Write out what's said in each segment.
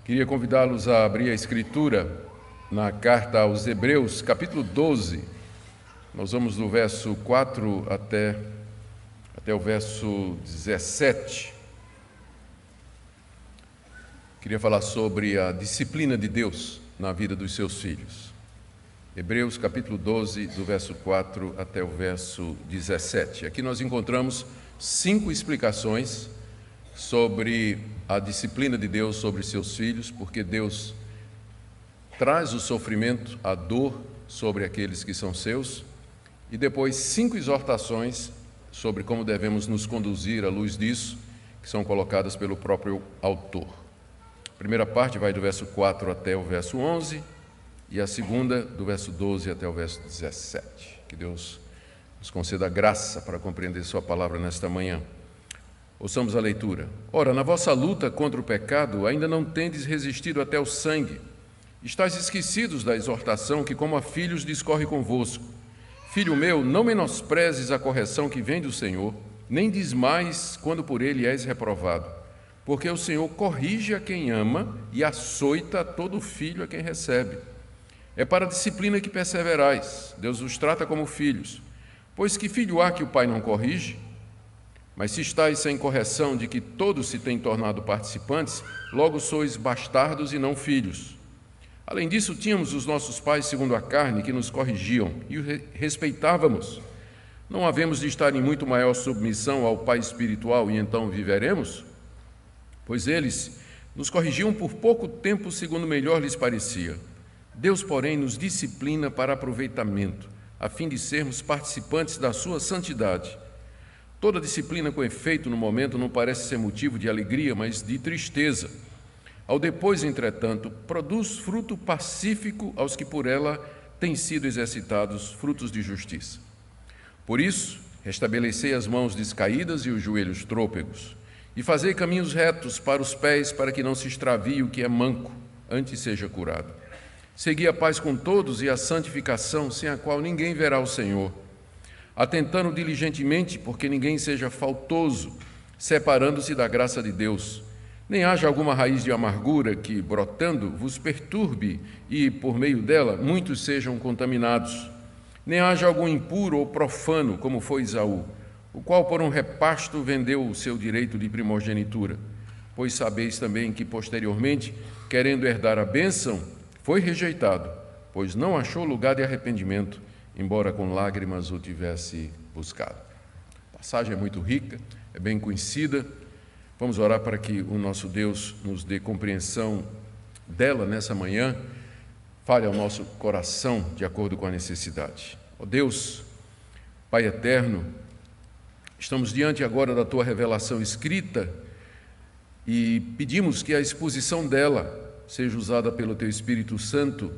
Queria convidá-los a abrir a Escritura na carta aos Hebreus, capítulo 12. Nós vamos do verso 4 até o verso 17. Queria falar sobre a disciplina de Deus na vida dos seus filhos. Hebreus, capítulo 12, do verso 4 até o verso 17. Aqui nós encontramos 5 explicações sobre a disciplina de Deus sobre seus filhos, porque Deus traz o sofrimento, a dor sobre aqueles que são seus, e depois 5 exortações sobre como devemos nos conduzir à luz disso, que são colocadas pelo próprio autor. A primeira parte vai do verso 4 até o verso 11, e a segunda do verso 12 até o verso 17. Que Deus nos conceda graça para compreender sua palavra nesta manhã. Ouçamos a leitura. Ora, na vossa luta contra o pecado, ainda não tendes resistido até o sangue. Estais esquecidos da exortação que, como a filhos, discorre convosco. Filho meu, não menosprezes a correção que vem do Senhor, nem desmais quando por ele és reprovado. Porque o Senhor corrige a quem ama e açoita a todo filho a quem recebe. É para a disciplina que perseverais. Deus os trata como filhos. Pois que filho há que o pai não corrige? Mas se estáis sem correção de que todos se têm tornado participantes, logo sois bastardos e não filhos. Além disso, tínhamos os nossos pais segundo a carne que nos corrigiam e os respeitávamos. Não havemos de estar em muito maior submissão ao Pai espiritual e então viveremos? Pois eles nos corrigiam por pouco tempo segundo melhor lhes parecia. Deus, porém, nos disciplina para aproveitamento, a fim de sermos participantes da sua santidade. Toda disciplina com efeito no momento não parece ser motivo de alegria, mas de tristeza. Ao depois, entretanto, produz fruto pacífico aos que por ela têm sido exercitados frutos de justiça. Por isso, restabelecei as mãos descaídas e os joelhos trôpegos, e fazei caminhos retos para os pés, para que não se extravie o que é manco, antes seja curado. Segui a paz com todos e a santificação, sem a qual ninguém verá o Senhor. Atentando diligentemente, porque ninguém seja faltoso, separando-se da graça de Deus. Nem haja alguma raiz de amargura que, brotando, vos perturbe e, por meio dela, muitos sejam contaminados. Nem haja algum impuro ou profano, como foi Esaú, o qual por um repasto vendeu o seu direito de primogenitura. Pois sabeis também que, posteriormente, querendo herdar a bênção, foi rejeitado, pois não achou lugar de arrependimento, embora com lágrimas o tivesse buscado. A passagem é muito rica, é bem conhecida. Vamos orar para que o nosso Deus nos dê compreensão dela nessa manhã, fale ao nosso coração de acordo com a necessidade. Ó Deus, Pai eterno, estamos diante agora da Tua revelação escrita e pedimos que a exposição dela seja usada pelo Teu Espírito Santo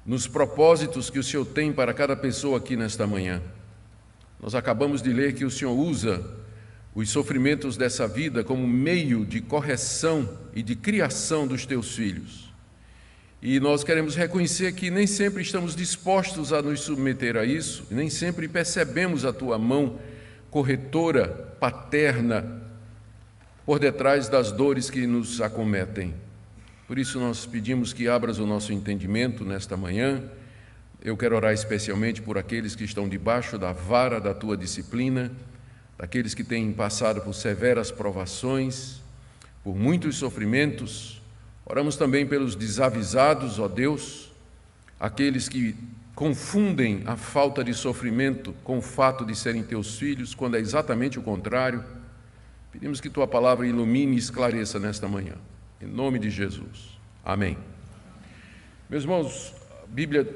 nos propósitos que o Senhor tem para cada pessoa aqui nesta manhã. Nós acabamos de ler que o Senhor usa os sofrimentos dessa vida como meio de correção e de criação dos Teus filhos. E nós queremos reconhecer que nem sempre estamos dispostos a nos submeter a isso, nem sempre percebemos a Tua mão corretora, paterna, por detrás das dores que nos acometem. Por isso nós pedimos que abras o nosso entendimento nesta manhã. Eu quero orar especialmente por aqueles que estão debaixo da vara da Tua disciplina, daqueles que têm passado por severas provações, por muitos sofrimentos. Oramos também pelos desavisados, ó Deus, aqueles que confundem a falta de sofrimento com o fato de serem Teus filhos, quando é exatamente o contrário. Pedimos que Tua palavra ilumine e esclareça nesta manhã. Em nome de Jesus. Amém. Meus irmãos, a Bíblia,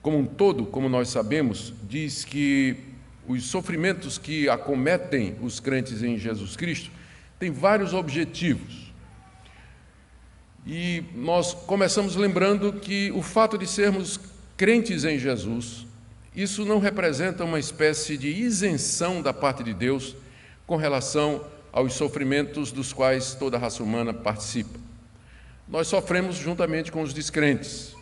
como um todo, como nós sabemos, diz que os sofrimentos que acometem os crentes em Jesus Cristo têm vários objetivos. E nós começamos lembrando que o fato de sermos crentes em Jesus, isso não representa uma espécie de isenção da parte de Deus com relação aos sofrimentos dos quais toda a raça humana participa. Nós sofremos juntamente com os descrentes.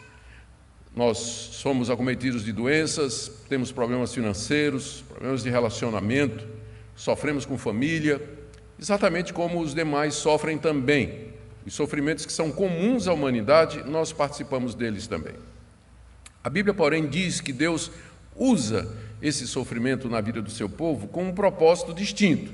Nós somos acometidos de doenças, temos problemas financeiros, problemas de relacionamento, sofremos com família, exatamente como os demais sofrem também. Os sofrimentos que são comuns à humanidade, nós participamos deles também. A Bíblia, porém, diz que Deus usa esse sofrimento na vida do seu povo com um propósito distinto.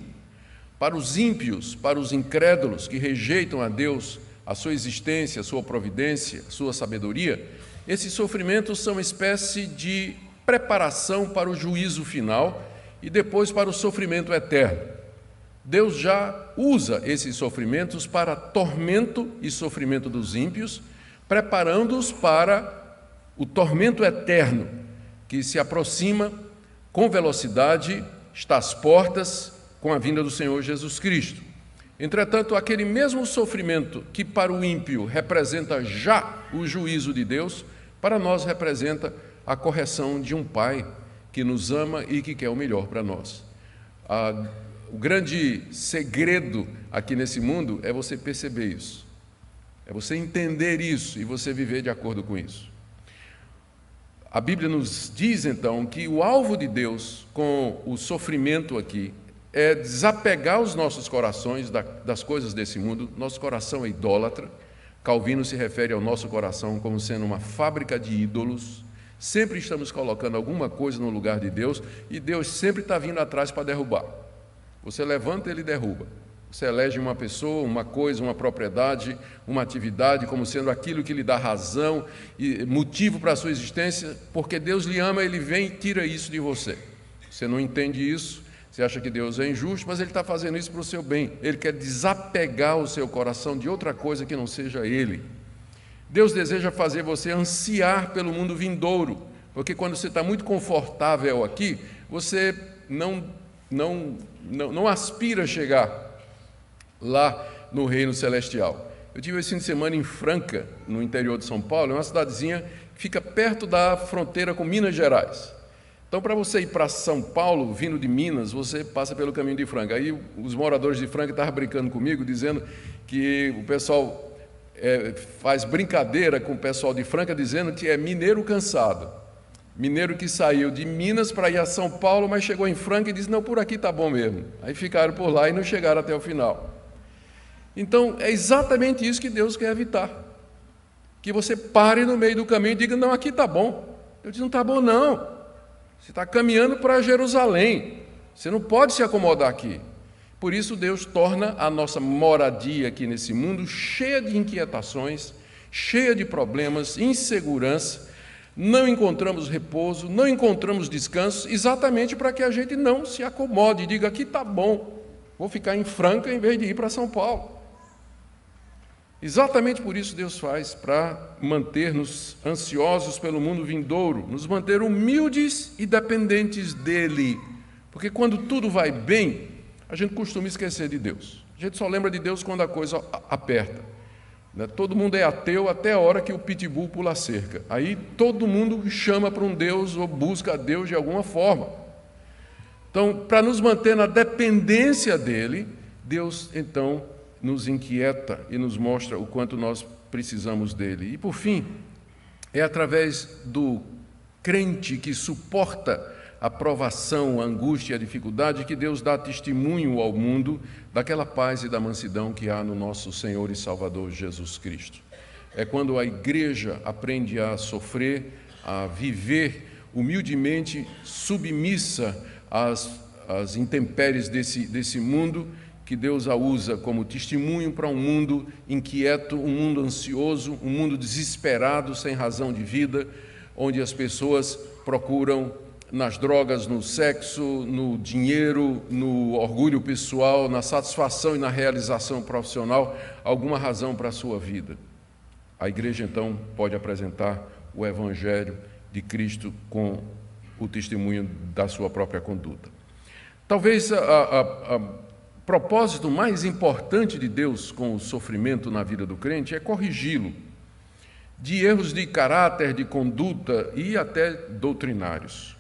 Para os ímpios, para os incrédulos que rejeitam a Deus, a sua existência, a sua providência, a sua sabedoria, esses sofrimentos são uma espécie de preparação para o juízo final e depois para o sofrimento eterno. Deus já usa esses sofrimentos para tormento e sofrimento dos ímpios, preparando-os para o tormento eterno, que se aproxima com velocidade, está às portas com a vinda do Senhor Jesus Cristo. Entretanto, aquele mesmo sofrimento que para o ímpio representa já o juízo de Deus, para nós representa a correção de um Pai que nos ama e que quer o melhor para nós. O grande segredo aqui nesse mundo é você perceber isso, é você entender isso e você viver de acordo com isso. A Bíblia nos diz, então, que o alvo de Deus com o sofrimento aqui é desapegar os nossos corações das coisas desse mundo. Nosso coração é idólatra. Calvino se refere ao nosso coração como sendo uma fábrica de ídolos. Sempre estamos colocando alguma coisa no lugar de Deus e Deus sempre está vindo atrás para derrubar. Você levanta, Ele derruba. Você elege uma pessoa, uma coisa, uma propriedade, uma atividade como sendo aquilo que lhe dá razão e motivo para a sua existência, porque Deus lhe ama, Ele vem e tira isso de você. Você não entende isso, você acha que Deus é injusto, mas Ele está fazendo isso para o seu bem. Ele quer desapegar o seu coração de outra coisa que não seja Ele. Deus deseja fazer você ansiar pelo mundo vindouro, porque quando você está muito confortável aqui, você não aspira a chegar lá no reino celestial. Eu tive esse fim de semana em Franca, no interior de São Paulo, é uma cidadezinha que fica perto da fronteira com Minas Gerais. Então, para você ir para São Paulo, vindo de Minas, você passa pelo caminho de Franca. Aí os moradores de Franca estavam brincando comigo, dizendo que o pessoal faz brincadeira com o pessoal de Franca, dizendo que é mineiro cansado. Mineiro que saiu de Minas para ir a São Paulo, mas chegou em Franca e disse, não, por aqui está bom mesmo. Aí ficaram por lá e não chegaram até o final. Então, é exatamente isso que Deus quer evitar. Que você pare no meio do caminho e diga, não, aqui está bom. Eu disse, não está bom não. Você está caminhando para Jerusalém. Você não pode se acomodar aqui. Por isso, Deus torna a nossa moradia aqui nesse mundo cheia de inquietações, cheia de problemas, insegurança. Não encontramos repouso, não encontramos descanso, exatamente para que a gente não se acomode e diga, aqui está bom, vou ficar em Franca em vez de ir para São Paulo. Exatamente por isso Deus faz, para manter-nos ansiosos pelo mundo vindouro, nos manter humildes e dependentes dEle. Porque quando tudo vai bem, a gente costuma esquecer de Deus. A gente só lembra de Deus quando a coisa aperta. Todo mundo é ateu até a hora que o pitbull pula a cerca. Aí todo mundo chama para um Deus ou busca a Deus de alguma forma. Então, para nos manter na dependência dEle, Deus, então, nos inquieta e nos mostra o quanto nós precisamos dEle. E, por fim, é através do crente que suporta a provação, a angústia e a dificuldade que Deus dá testemunho ao mundo daquela paz e da mansidão que há no nosso Senhor e Salvador Jesus Cristo. É quando a igreja aprende a sofrer, a viver humildemente submissa às intempéries desse mundo, que Deus a usa como testemunho para um mundo inquieto, um mundo ansioso, um mundo desesperado, sem razão de vida, onde as pessoas procuram nas drogas, no sexo, no dinheiro, no orgulho pessoal, na satisfação e na realização profissional, alguma razão para a sua vida. A igreja, então, pode apresentar o Evangelho de Cristo com o testemunho da sua própria conduta. Talvez o propósito mais importante de Deus com o sofrimento na vida do crente é corrigi-lo de erros de caráter, de conduta e até doutrinários.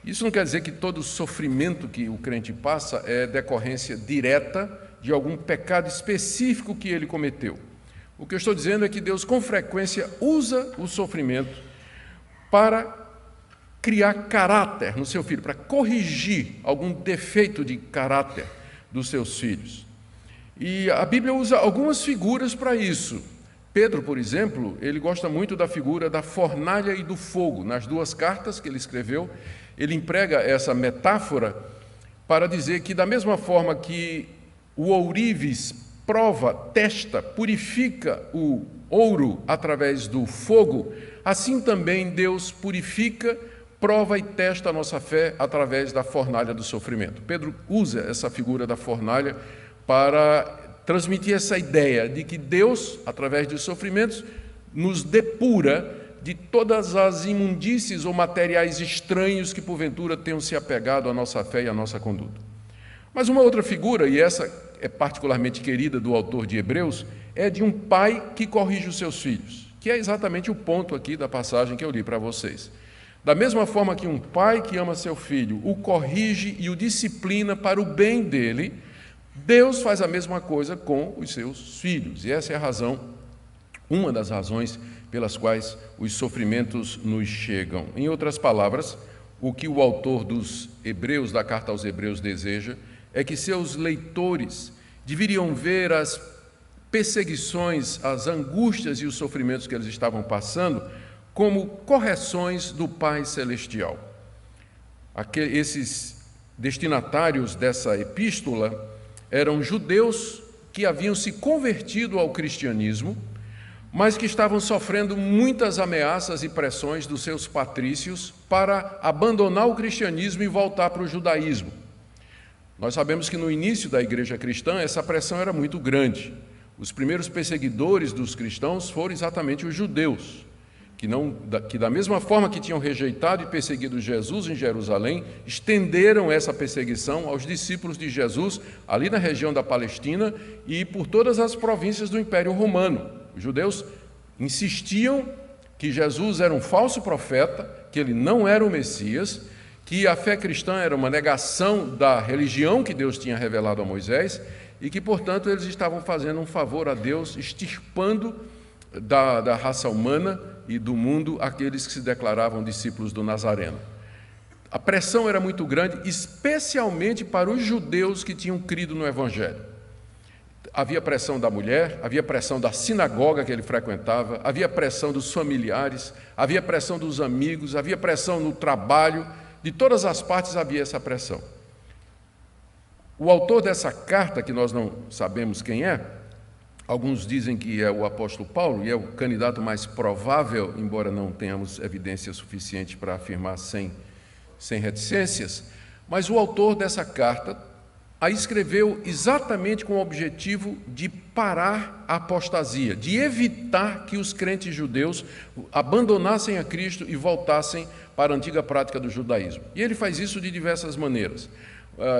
Isso não quer dizer que todo sofrimento que o crente passa é decorrência direta de algum pecado específico que ele cometeu. O que eu estou dizendo é que Deus, com frequência, usa o sofrimento para criar caráter no seu filho, para corrigir algum defeito de caráter dos seus filhos. E a Bíblia usa algumas figuras para isso. Pedro, por exemplo, ele gosta muito da figura da fornalha e do fogo. Nas duas cartas que ele escreveu, ele emprega essa metáfora para dizer que, da mesma forma que o ourives prova, testa, purifica o ouro através do fogo, assim também Deus purifica, prova e testa a nossa fé através da fornalha do sofrimento. Pedro usa essa figura da fornalha para transmitir essa ideia de que Deus, através dos sofrimentos, nos depura de todas as imundícies ou materiais estranhos que porventura tenham se apegado à nossa fé e à nossa conduta. Mas uma outra figura, e essa é particularmente querida do autor de Hebreus, é de um pai que corrige os seus filhos, que é exatamente o ponto aqui da passagem que eu li para vocês. Da mesma forma que um pai que ama seu filho o corrige e o disciplina para o bem dele, Deus faz a mesma coisa com os seus filhos. E essa é a razão, uma das razões pelas quais os sofrimentos nos chegam. Em outras palavras, o que o autor dos Hebreus, da carta aos Hebreus, deseja é que seus leitores deveriam ver as perseguições, as angústias e os sofrimentos que eles estavam passando como correções do Pai Celestial. Esses destinatários dessa epístola eram judeus que haviam se convertido ao cristianismo, mas que estavam sofrendo muitas ameaças e pressões dos seus patrícios para abandonar o cristianismo e voltar para o judaísmo. Nós sabemos que no início da igreja cristã essa pressão era muito grande. Os primeiros perseguidores dos cristãos foram exatamente os judeus, que da mesma forma que tinham rejeitado e perseguido Jesus em Jerusalém, estenderam essa perseguição aos discípulos de Jesus ali na região da Palestina e por todas as províncias do Império Romano. Os judeus insistiam que Jesus era um falso profeta, que ele não era o Messias, que a fé cristã era uma negação da religião que Deus tinha revelado a Moisés e que, portanto, eles estavam fazendo um favor a Deus, extirpando da raça humana e do mundo aqueles que se declaravam discípulos do Nazareno. A pressão era muito grande, especialmente para os judeus que tinham crido no Evangelho. Havia pressão da mulher, havia pressão da sinagoga que ele frequentava, havia pressão dos familiares, havia pressão dos amigos, havia pressão no trabalho, de todas as partes havia essa pressão. O autor dessa carta, que nós não sabemos quem é, alguns dizem que é o apóstolo Paulo, e é o candidato mais provável, embora não tenhamos evidência suficiente para afirmar sem reticências, mas o autor dessa carta a escreveu exatamente com o objetivo de parar a apostasia, de evitar que os crentes judeus abandonassem a Cristo e voltassem para a antiga prática do judaísmo. E ele faz isso de diversas maneiras.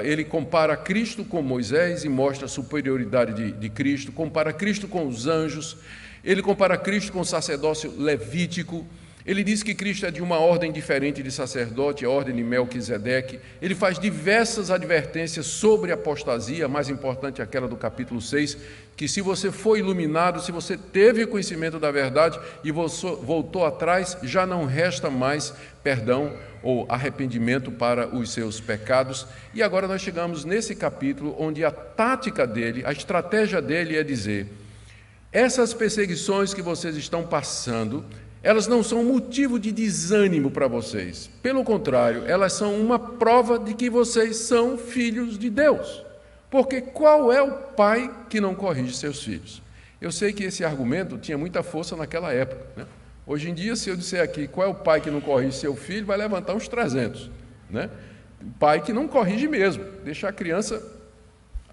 Ele compara Cristo com Moisés e mostra a superioridade de Cristo, compara Cristo com os anjos, ele compara Cristo com o sacerdócio levítico, ele diz que Cristo é de uma ordem diferente de sacerdote, a ordem de Melquisedeque, ele faz diversas advertências sobre a apostasia, a mais importante é aquela do capítulo 6, que se você foi iluminado, se você teve conhecimento da verdade e voltou atrás, já não resta mais perdão ou arrependimento para os seus pecados. E agora nós chegamos nesse capítulo onde a tática dele, a estratégia dele é dizer: essas perseguições que vocês estão passando, elas não são motivo de desânimo para vocês. Pelo contrário, elas são uma prova de que vocês são filhos de Deus. Porque qual é o pai que não corrige seus filhos? Eu sei que esse argumento tinha muita força naquela época, né? Hoje em dia, se eu disser aqui qual é o pai que não corrige seu filho, vai levantar uns 300, né? Pai que não corrige mesmo, deixa a criança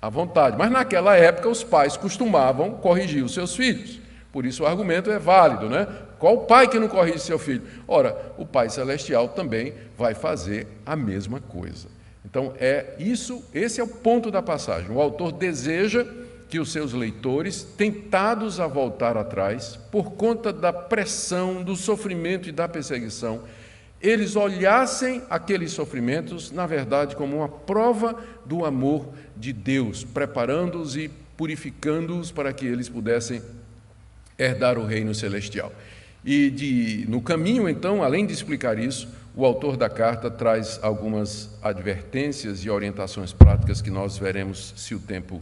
à vontade. Mas naquela época os pais costumavam corrigir os seus filhos. Por isso o argumento é válido, né? Qual pai que não corrige seu filho? Ora, o Pai Celestial também vai fazer a mesma coisa. Então, esse é o ponto da passagem. O autor deseja que os seus leitores, tentados a voltar atrás, por conta da pressão, do sofrimento e da perseguição, eles olhassem aqueles sofrimentos, na verdade, como uma prova do amor de Deus, preparando-os e purificando-os para que eles pudessem herdar o reino celestial. E no caminho, então, além de explicar isso, o autor da carta traz algumas advertências e orientações práticas que nós veremos, se o tempo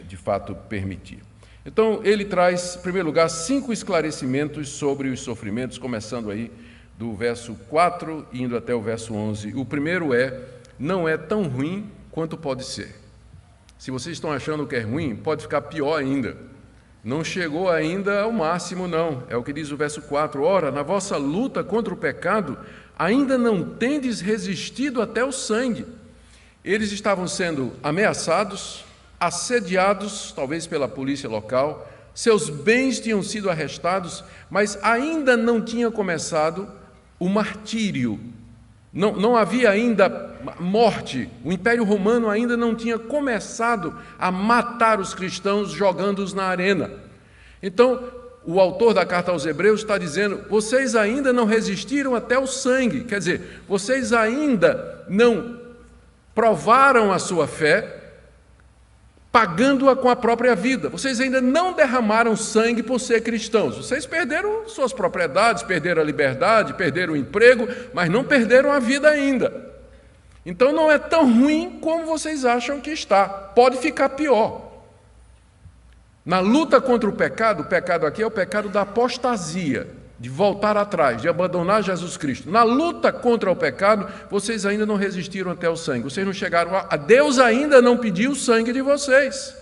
de fato permitir. Então, ele traz, em primeiro lugar, 5 esclarecimentos sobre os sofrimentos, começando aí do verso 4 e indo até o verso 11. O primeiro não é tão ruim quanto pode ser. Se vocês estão achando que é ruim, pode ficar pior ainda. Não chegou ainda ao máximo, não. É o que diz o verso 4. Ora, na vossa luta contra o pecado, ainda não tendes resistido até o sangue. Eles estavam sendo ameaçados, assediados, talvez pela polícia local, seus bens tinham sido arrestados, mas ainda não tinha começado o martírio. Não havia ainda morte, o Império Romano ainda não tinha começado a matar os cristãos jogando-os na arena. Então, o autor da carta aos Hebreus está dizendo, vocês ainda não resistiram até o sangue, quer dizer, vocês ainda não provaram a sua fé, pagando-a com a própria vida. Vocês ainda não derramaram sangue por ser cristãos. Vocês perderam suas propriedades, perderam a liberdade, perderam o emprego, mas não perderam a vida ainda. Então não é tão ruim como vocês acham que está. Pode ficar pior. Na luta contra o pecado aqui é o pecado da apostasia, de voltar atrás, de abandonar Jesus Cristo. Na luta contra o pecado, vocês ainda não resistiram até o sangue. Vocês não chegaram a Deus ainda não pediu o sangue de vocês.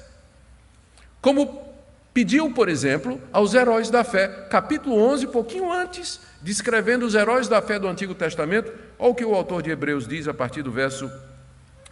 Como pediu, por exemplo, aos heróis da fé. Capítulo 11, pouquinho antes, descrevendo os heróis da fé do Antigo Testamento, olha o que o autor de Hebreus diz a partir do verso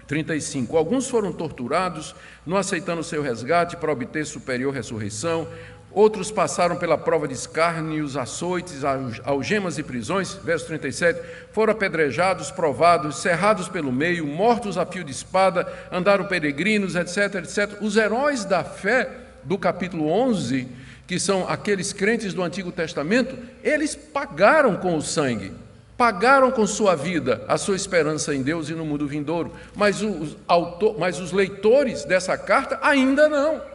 35. Alguns foram torturados, não aceitando o seu resgate para obter superior ressurreição. Outros passaram pela prova de escárnios, açoites, algemas e prisões, verso 37, foram apedrejados, provados, cerrados pelo meio, mortos a fio de espada, andaram peregrinos, etc, etc. Os heróis da fé do capítulo 11, que são aqueles crentes do Antigo Testamento, eles pagaram com o sangue, pagaram com sua vida a sua esperança em Deus e no mundo vindouro, mas os leitores dessa carta ainda não.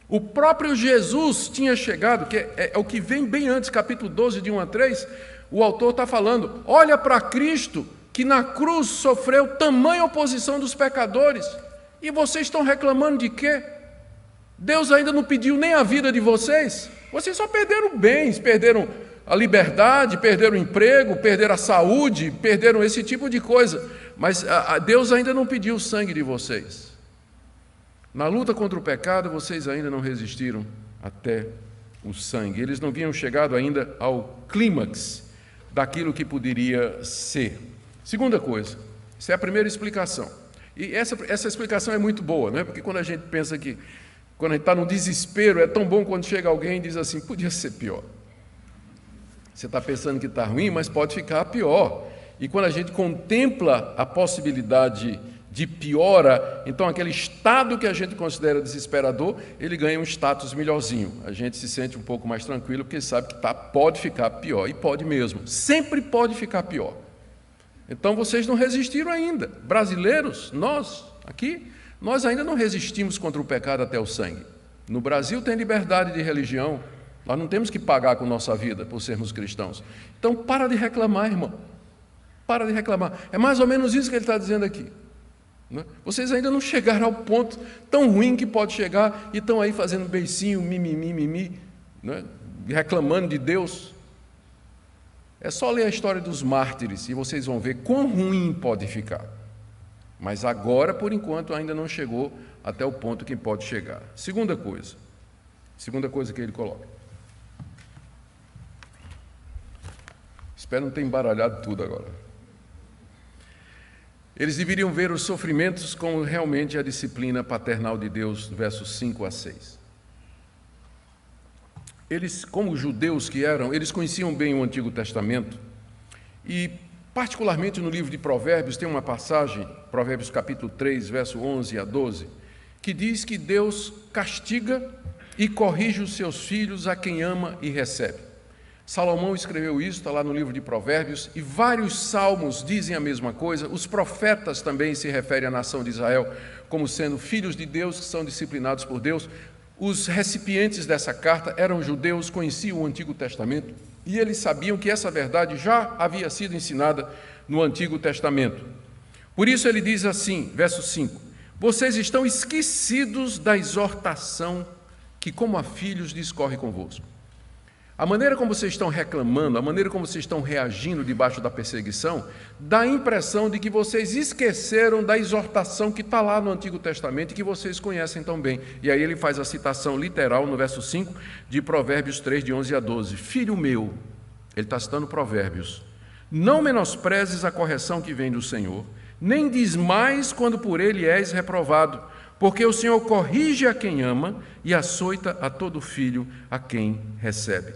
O próprio Jesus tinha chegado, que é o que vem bem antes, capítulo 12, de 1 a 3, o autor está falando, olha para Cristo, que na cruz sofreu tamanha oposição dos pecadores, e vocês estão reclamando de quê? Deus ainda não pediu nem a vida de vocês? Vocês só perderam bens, perderam a liberdade, perderam o emprego, perderam a saúde, perderam esse tipo de coisa, mas Deus ainda não pediu o sangue de vocês. Na luta contra o pecado, vocês ainda não resistiram até o sangue. Eles não haviam chegado ainda ao clímax daquilo que poderia ser. Segunda coisa, essa é a primeira explicação. E essa explicação é muito boa, né? Porque quando a gente pensa que, quando a gente está no desespero, é tão bom quando chega alguém e diz assim, podia ser pior. Você está pensando que está ruim, mas pode ficar pior. E quando a gente contempla a possibilidade de piora, então aquele estado que a gente considera desesperador, ele ganha um status melhorzinho. A gente se sente um pouco mais tranquilo, porque sabe que pode ficar pior, e pode mesmo, sempre pode ficar pior. Então vocês não resistiram ainda. Brasileiros, nós, aqui, nós ainda não resistimos contra o pecado até o sangue. No Brasil tem liberdade de religião, nós não temos que pagar com nossa vida por sermos cristãos. Então para de reclamar, irmão. Para de reclamar. É mais ou menos isso que ele está dizendo aqui. Vocês ainda não chegaram ao ponto tão ruim que pode chegar e estão aí fazendo beicinho, mimimi, né? Reclamando de Deus. É só ler a história dos mártires e vocês vão ver quão ruim pode ficar. Mas agora, por enquanto, ainda não chegou até o ponto que pode chegar. Segunda coisa que ele coloca. Espero não ter embaralhado tudo agora. Eles deveriam ver os sofrimentos como realmente a disciplina paternal de Deus, versos 5 a 6. Eles, como judeus que eram, eles conheciam bem o Antigo Testamento e, particularmente no livro de Provérbios, tem uma passagem, Provérbios capítulo 3, verso 11 a 12, que diz que Deus castiga e corrige os seus filhos a quem ama e recebe. Salomão escreveu isso, está lá no livro de Provérbios, e vários salmos dizem a mesma coisa. Os profetas também se referem à nação de Israel como sendo filhos de Deus que são disciplinados por Deus. Os recipientes dessa carta eram judeus, conheciam o Antigo Testamento, e eles sabiam que essa verdade já havia sido ensinada no Antigo Testamento. Por isso ele diz assim, verso 5, vocês estão esquecidos da exortação que, como a filhos, discorre convosco. A maneira como vocês estão reclamando, a maneira como vocês estão reagindo debaixo da perseguição, dá a impressão de que vocês esqueceram da exortação que está lá no Antigo Testamento e que vocês conhecem tão bem. E aí ele faz a citação literal no verso 5 de Provérbios 3, de 11 a 12. Filho meu, ele está citando Provérbios, não menosprezes a correção que vem do Senhor, nem desmais quando por ele és reprovado, porque o Senhor corrige a quem ama e açoita a todo filho a quem recebe.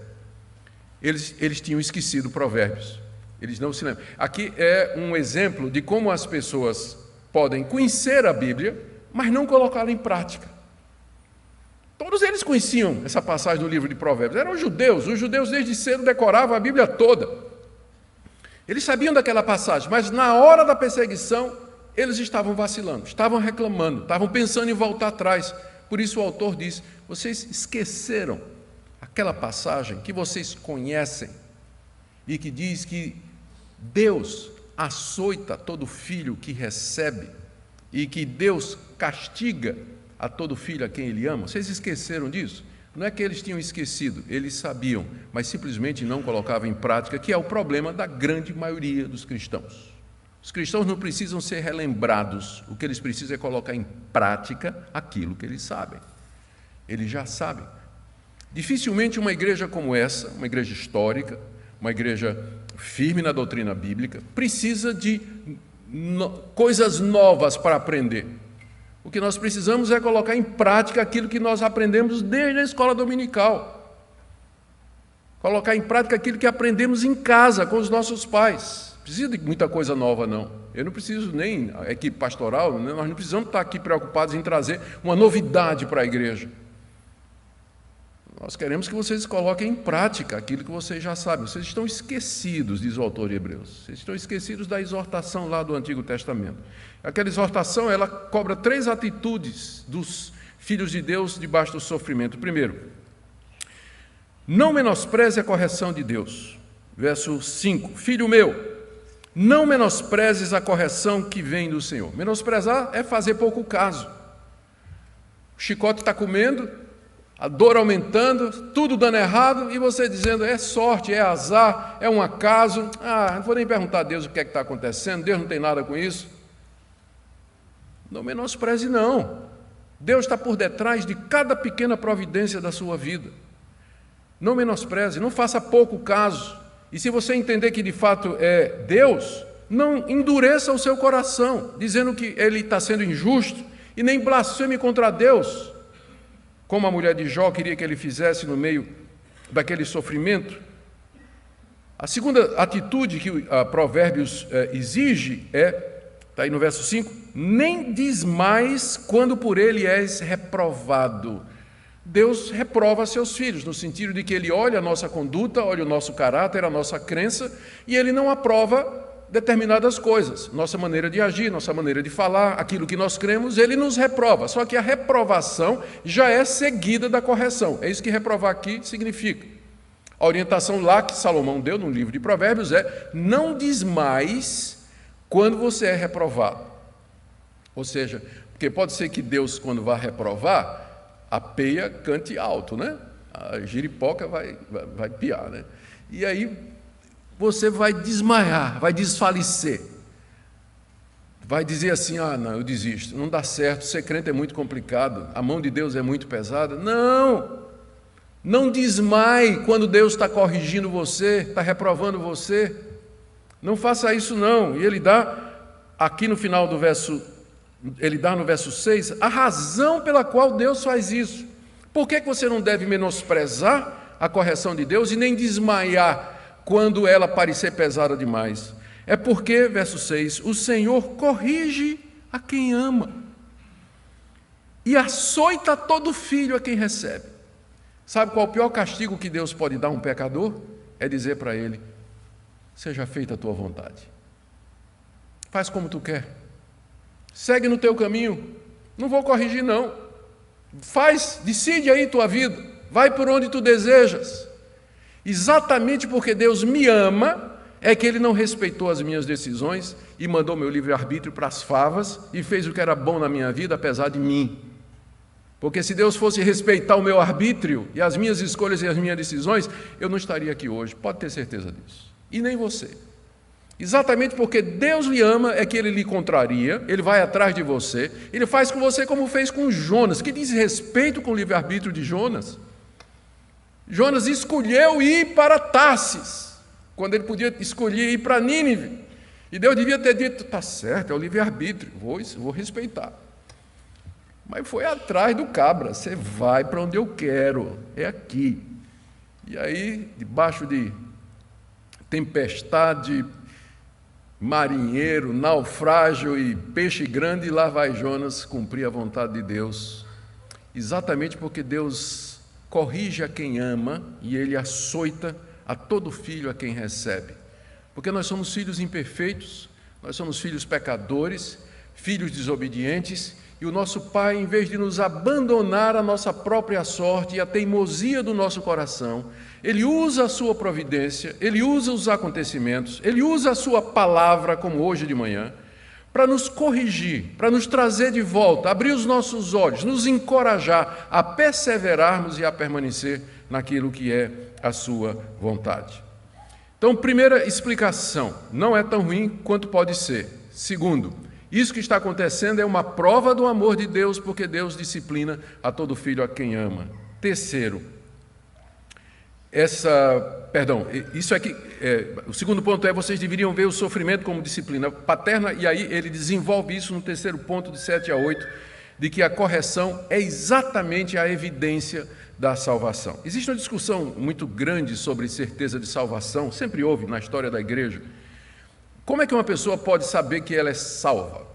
Eles tinham esquecido Provérbios, eles não se lembram. Aqui é um exemplo de como as pessoas podem conhecer a Bíblia, mas não colocá-la em prática. Todos eles conheciam essa passagem do livro de Provérbios, eram os judeus desde cedo decoravam a Bíblia toda. Eles sabiam daquela passagem, mas na hora da perseguição, eles estavam vacilando, estavam reclamando, estavam pensando em voltar atrás. Por isso o autor diz, vocês esqueceram aquela passagem que vocês conhecem e que diz que Deus açoita todo filho que recebe e que Deus castiga a todo filho a quem Ele ama. Vocês esqueceram disso? Não é que eles tinham esquecido, eles sabiam, mas simplesmente não colocavam em prática, que é o problema da grande maioria dos cristãos. Os cristãos não precisam ser relembrados, o que eles precisam é colocar em prática aquilo que eles sabem. Eles já sabem. Dificilmente uma igreja como essa, uma igreja histórica, uma igreja firme na doutrina bíblica, precisa de coisas novas para aprender. O que nós precisamos é colocar em prática aquilo que nós aprendemos desde a escola dominical. Colocar em prática aquilo que aprendemos em casa, com os nossos pais. Não precisa de muita coisa nova, não. Eu não preciso nem, a equipe pastoral, nós não precisamos estar aqui preocupados em trazer uma novidade para a igreja. Nós queremos que vocês coloquem em prática aquilo que vocês já sabem. Vocês estão esquecidos, diz o autor de Hebreus. Vocês estão esquecidos da exortação lá do Antigo Testamento. Aquela exortação, ela cobra 3 atitudes dos filhos de Deus debaixo do sofrimento. Primeiro, não menospreze a correção de Deus. Verso 5, filho meu, não menosprezes a correção que vem do Senhor. Menosprezar é fazer pouco caso. O chicote está comendo, a dor aumentando, tudo dando errado, e você dizendo, é sorte, é azar, é um acaso, não vou nem perguntar a Deus o que é que está acontecendo, Deus não tem nada com isso. Não menospreze, não. Deus está por detrás de cada pequena providência da sua vida. Não menospreze, não faça pouco caso. E se você entender que de fato é Deus, não endureça o seu coração, dizendo que Ele está sendo injusto, e nem blasfeme contra Deus, como a mulher de Jó queria que ele fizesse no meio daquele sofrimento. A segunda atitude que a Provérbios exige está aí no verso 5, nem desmais quando por ele és reprovado. Deus reprova seus filhos, no sentido de que Ele olha a nossa conduta, olha o nosso caráter, a nossa crença, e Ele não aprova determinadas coisas, nossa maneira de agir, nossa maneira de falar, aquilo que nós cremos, Ele nos reprova, só que a reprovação já é seguida da correção, é isso que reprovar aqui significa. A orientação lá que Salomão deu no livro de Provérbios é, não desmais quando você é reprovado. Ou seja, porque pode ser que Deus, quando vai reprovar, a peia cante alto, né? A giripoca vai piar, né? E aí você vai desmaiar, vai desfalecer. Vai dizer assim, não, eu desisto, não dá certo, ser crente é muito complicado, a mão de Deus é muito pesada. Não desmaie quando Deus está corrigindo você, está reprovando você. Não faça isso não. E Ele dá, aqui no final do verso, Ele dá no verso 6, a razão pela qual Deus faz isso. Por que você não deve menosprezar a correção de Deus e nem desmaiar quando ela parecer pesada demais? É porque, verso 6, o Senhor corrige a quem ama e açoita todo filho a quem recebe. Sabe qual é o pior castigo que Deus pode dar a um pecador? É dizer para ele, seja feita a tua vontade. Faz como tu quer. Segue no teu caminho. Não vou corrigir, não. Decide aí tua vida. Vai por onde tu desejas. Exatamente porque Deus me ama, é que ele não respeitou as minhas decisões e mandou meu livre-arbítrio para as favas e fez o que era bom na minha vida, apesar de mim. Porque se Deus fosse respeitar o meu arbítrio e as minhas escolhas e as minhas decisões, eu não estaria aqui hoje, pode ter certeza disso. E nem você. Exatamente porque Deus lhe ama é que ele lhe contraria, ele vai atrás de você, ele faz com você como fez com Jonas, que diz respeito com o livre-arbítrio de Jonas. Jonas escolheu ir para Tarsis, quando ele podia escolher ir para Nínive. E Deus devia ter dito, está certo, é o livre-arbítrio, vou respeitar. Mas foi atrás do cabra, você vai para onde eu quero, é aqui. E aí, debaixo de tempestade, marinheiro, naufrágio e peixe grande, lá vai Jonas cumprir a vontade de Deus. Exatamente porque Deus corrige a quem ama e ele açoita a todo filho a quem recebe. Porque nós somos filhos imperfeitos, nós somos filhos pecadores, filhos desobedientes, e o nosso Pai, em vez de nos abandonar à nossa própria sorte e à teimosia do nosso coração, Ele usa a sua providência, Ele usa os acontecimentos, Ele usa a sua palavra, como hoje de manhã, para nos corrigir, para nos trazer de volta, abrir os nossos olhos, nos encorajar a perseverarmos e a permanecer naquilo que é a sua vontade. Então, primeira explicação, não é tão ruim quanto pode ser. Segundo, isso que está acontecendo é uma prova do amor de Deus, porque Deus disciplina a todo filho a quem ama. Terceiro, o segundo ponto é, vocês deveriam ver o sofrimento como disciplina paterna, e aí ele desenvolve isso no terceiro ponto, de 7 a 8, de que a correção é exatamente a evidência da salvação. Existe uma discussão muito grande sobre certeza de salvação, sempre houve na história da igreja. Como é que uma pessoa pode saber que ela é salva?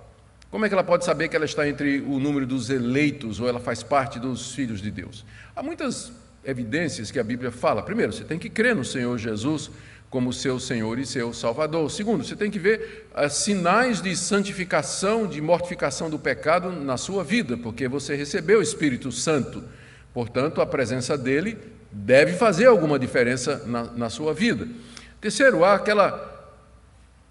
Como é que ela pode saber que ela está entre o número dos eleitos ou ela faz parte dos filhos de Deus? Há muitas evidências que a Bíblia fala. Primeiro, você tem que crer no Senhor Jesus como seu Senhor e seu Salvador. Segundo, você tem que ver sinais de santificação, de mortificação do pecado na sua vida, porque você recebeu o Espírito Santo. Portanto, a presença dele deve fazer alguma diferença na sua vida. Terceiro, há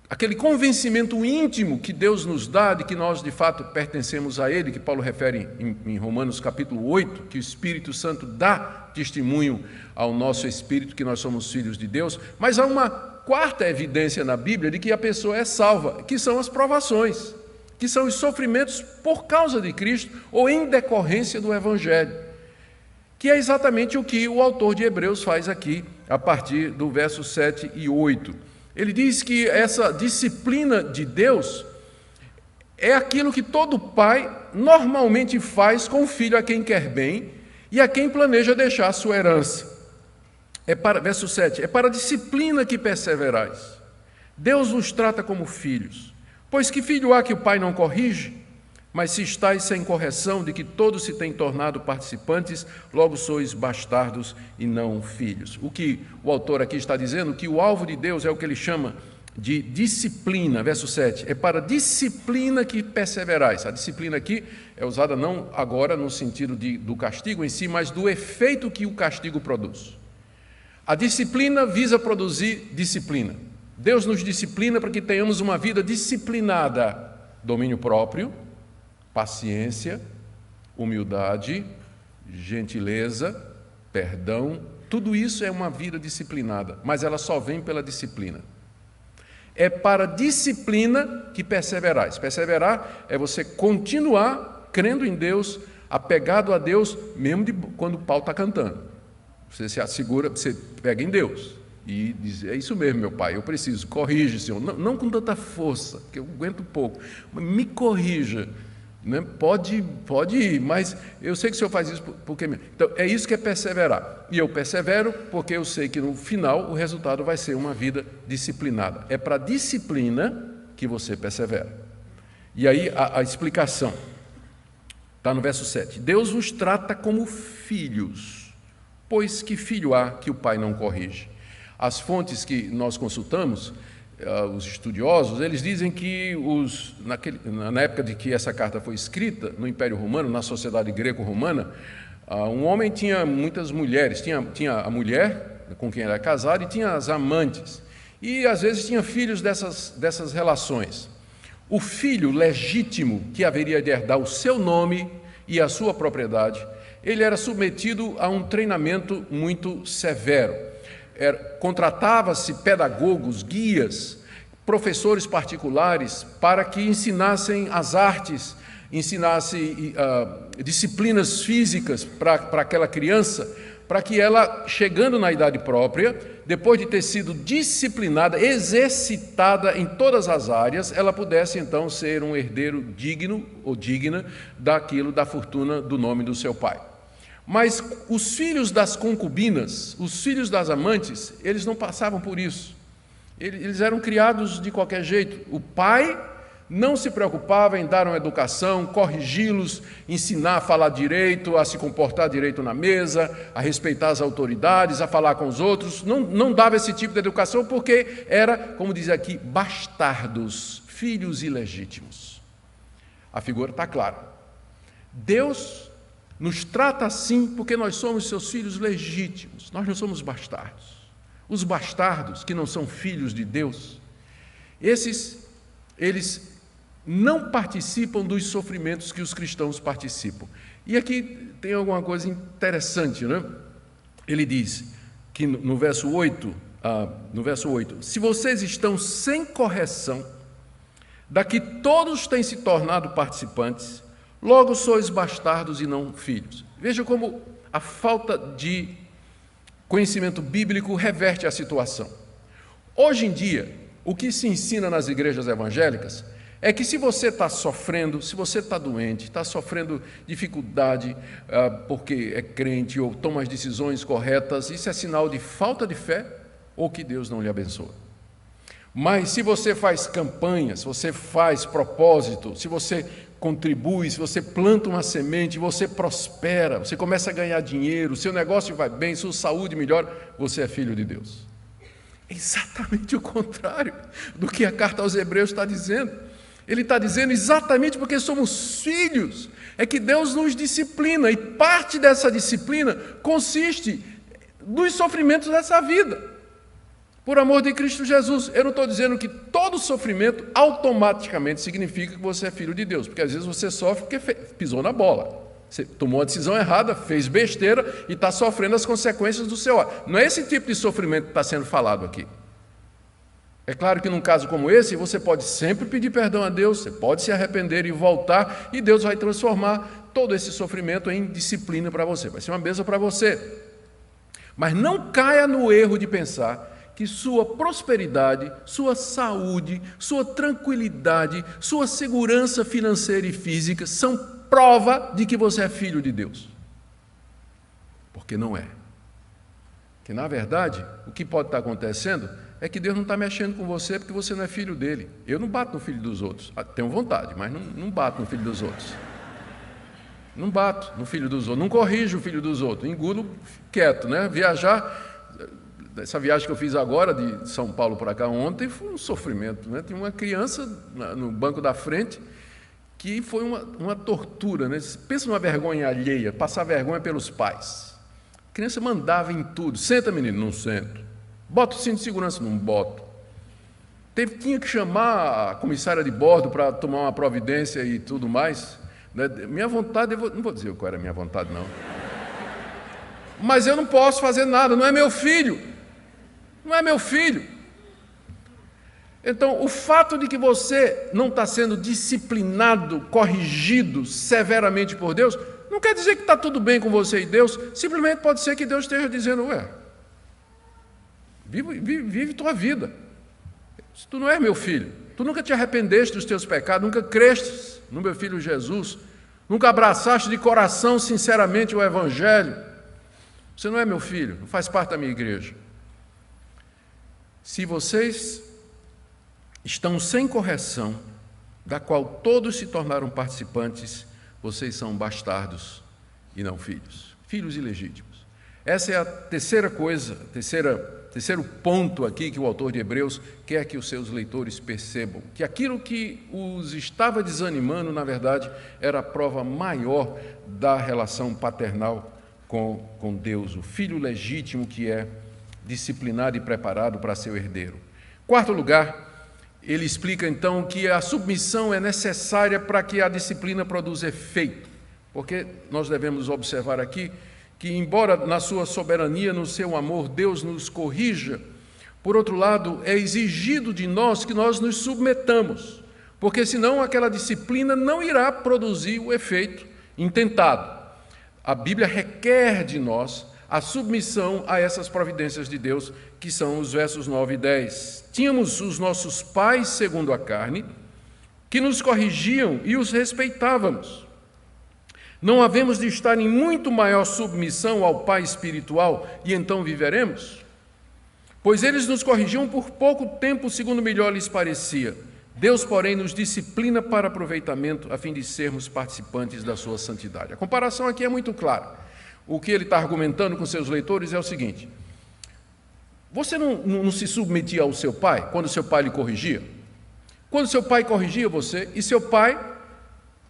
aquele convencimento íntimo que Deus nos dá de que nós de fato pertencemos a Ele, que Paulo refere em Romanos capítulo 8, que o Espírito Santo dá testemunho ao nosso espírito que nós somos filhos de Deus. Mas há uma quarta evidência na Bíblia de que a pessoa é salva, que são as provações, que são os sofrimentos por causa de Cristo ou em decorrência do Evangelho, que é exatamente o que o autor de Hebreus faz aqui, a partir do verso 7 e 8. Ele diz que essa disciplina de Deus é aquilo que todo pai normalmente faz com o filho a quem quer bem e a quem planeja deixar a sua herança. Verso 7, é para a disciplina que perseverais. Deus nos trata como filhos. Pois que filho há que o pai não corrige? Mas se estáis sem correção de que todos se têm tornado participantes, logo sois bastardos e não filhos. O que o autor aqui está dizendo, que o alvo de Deus é o que ele chama de disciplina, verso 7, é para a disciplina que perseverais. A disciplina aqui é usada não agora no sentido do castigo em si, mas do efeito que o castigo produz. A disciplina visa produzir disciplina. Deus nos disciplina para que tenhamos uma vida disciplinada, domínio próprio, paciência, humildade, gentileza, perdão, tudo isso é uma vida disciplinada, mas ela só vem pela disciplina. É para a disciplina que perseverais. Perseverar é você continuar crendo em Deus, apegado a Deus, mesmo quando o pau está cantando. Você se assegura, você pega em Deus e diz, é isso mesmo, meu pai, eu preciso, corrige, Senhor, não com tanta força, que eu aguento pouco, mas me corrija. Né? Pode ir, mas eu sei que o Senhor faz isso porque... Então, é isso que é perseverar. E eu persevero porque eu sei que no final o resultado vai ser uma vida disciplinada. É para a disciplina que você persevera. E aí a explicação está no verso 7. Deus vos trata como filhos, pois que filho há que o pai não corrige? As fontes que nós consultamos, os estudiosos, eles dizem que na época de que essa carta foi escrita, no Império Romano, na sociedade greco-romana, um homem tinha muitas mulheres, tinha a mulher com quem ele era casado e tinha as amantes. E às vezes tinha filhos dessas relações. O filho legítimo, que haveria de herdar o seu nome e a sua propriedade, ele era submetido a um treinamento muito severo. Contratava-se pedagogos, guias, professores particulares para que ensinassem as artes, ensinassem disciplinas físicas para aquela criança, para que ela, chegando na idade própria, depois de ter sido disciplinada, exercitada em todas as áreas, ela pudesse então ser um herdeiro digno ou digna da fortuna do nome do seu pai. Mas os filhos das concubinas, os filhos das amantes, eles não passavam por isso. Eles eram criados de qualquer jeito. O pai não se preocupava em dar uma educação, corrigi-los, ensinar a falar direito, a se comportar direito na mesa, a respeitar as autoridades, a falar com os outros. Não dava esse tipo de educação porque era, como diz aqui, bastardos, filhos ilegítimos. A figura está clara. Deus nos trata assim porque nós somos seus filhos legítimos, nós não somos bastardos. Os bastardos, que não são filhos de Deus, eles não participam dos sofrimentos que os cristãos participam. E aqui tem alguma coisa interessante, né? Ele diz que no verso 8, se vocês estão sem correção, da que todos têm se tornado participantes, logo sois bastardos e não filhos. Veja como a falta de conhecimento bíblico reverte a situação. Hoje em dia, o que se ensina nas igrejas evangélicas é que se você está sofrendo, se você está doente, está sofrendo dificuldade porque é crente ou toma as decisões corretas, isso é sinal de falta de fé ou que Deus não lhe abençoa. Mas se você faz campanha, se você faz propósito, se você contribui, se você planta uma semente, você prospera, você começa a ganhar dinheiro, seu negócio vai bem, sua saúde melhora, você é filho de Deus. É exatamente o contrário do que a carta aos Hebreus está dizendo. Ele está dizendo exatamente porque somos filhos, é que Deus nos disciplina, e parte dessa disciplina consiste nos sofrimentos dessa vida. Por amor de Cristo Jesus, eu não estou dizendo que todo sofrimento automaticamente significa que você é filho de Deus, porque às vezes você sofre porque pisou na bola, você tomou a decisão errada, fez besteira e está sofrendo as consequências do seu ato. Não é esse tipo de sofrimento que está sendo falado aqui. É claro que num caso como esse, você pode sempre pedir perdão a Deus, você pode se arrepender e voltar, e Deus vai transformar todo esse sofrimento em disciplina para você, vai ser uma bênção para você. Mas não caia no erro de pensar que sua prosperidade, sua saúde, sua tranquilidade, sua segurança financeira e física são prova de que você é filho de Deus. Porque não é. Que, na verdade, o que pode estar acontecendo é que Deus não está mexendo com você porque você não é filho dele. Eu não bato no filho dos outros. Tenho vontade, mas não bato no filho dos outros. Não bato no filho dos outros, não corrijo o filho dos outros, engulo quieto, né? Viajar... Essa viagem que eu fiz agora, de São Paulo para cá ontem, foi um sofrimento, né? Tinha uma criança no banco da frente que foi uma tortura, né? Pensa numa vergonha alheia, passar vergonha pelos pais. A criança mandava em tudo. Senta, menino, não sento. Bota o cinto de segurança, não boto. Tinha que chamar a comissária de bordo para tomar uma providência e tudo mais. Né? Minha vontade, não vou dizer qual era a minha vontade, não. Mas eu não posso fazer nada, não é meu filho. Não é meu filho. Então, o fato de que você não está sendo disciplinado, corrigido severamente por Deus, não quer dizer que está tudo bem com você e Deus, simplesmente pode ser que Deus esteja dizendo, vive tua vida. Tu não és meu filho, tu nunca te arrependeste dos teus pecados, nunca crestes no meu filho Jesus, nunca abraçaste de coração sinceramente o Evangelho. Você não é meu filho, não faz parte da minha igreja. Se vocês estão sem correção, da qual todos se tornaram participantes, vocês são bastardos e não filhos, filhos ilegítimos. Essa é a terceira coisa, terceiro ponto aqui que o autor de Hebreus quer que os seus leitores percebam, que aquilo que os estava desanimando, na verdade, era a prova maior da relação paternal com Deus, o filho legítimo que é disciplinado e preparado para ser o herdeiro. Quarto lugar, ele explica então que a submissão é necessária para que a disciplina produza efeito, porque nós devemos observar aqui que, embora na sua soberania, no seu amor, Deus nos corrija, por outro lado, é exigido de nós que nós nos submetamos, porque senão aquela disciplina não irá produzir o efeito intentado. A Bíblia requer de nós a submissão a essas providências de Deus, que são os versos 9 e 10. Tínhamos os nossos pais, segundo a carne, que nos corrigiam e os respeitávamos. Não havemos de estar em muito maior submissão ao Pai espiritual e então viveremos? Pois eles nos corrigiam por pouco tempo, segundo melhor lhes parecia. Deus, porém, nos disciplina para aproveitamento, a fim de sermos participantes da sua santidade. A comparação aqui é muito clara. O que ele está argumentando com seus leitores é o seguinte: você não se submetia ao seu pai quando seu pai lhe corrigia? Quando seu pai corrigia você, e seu pai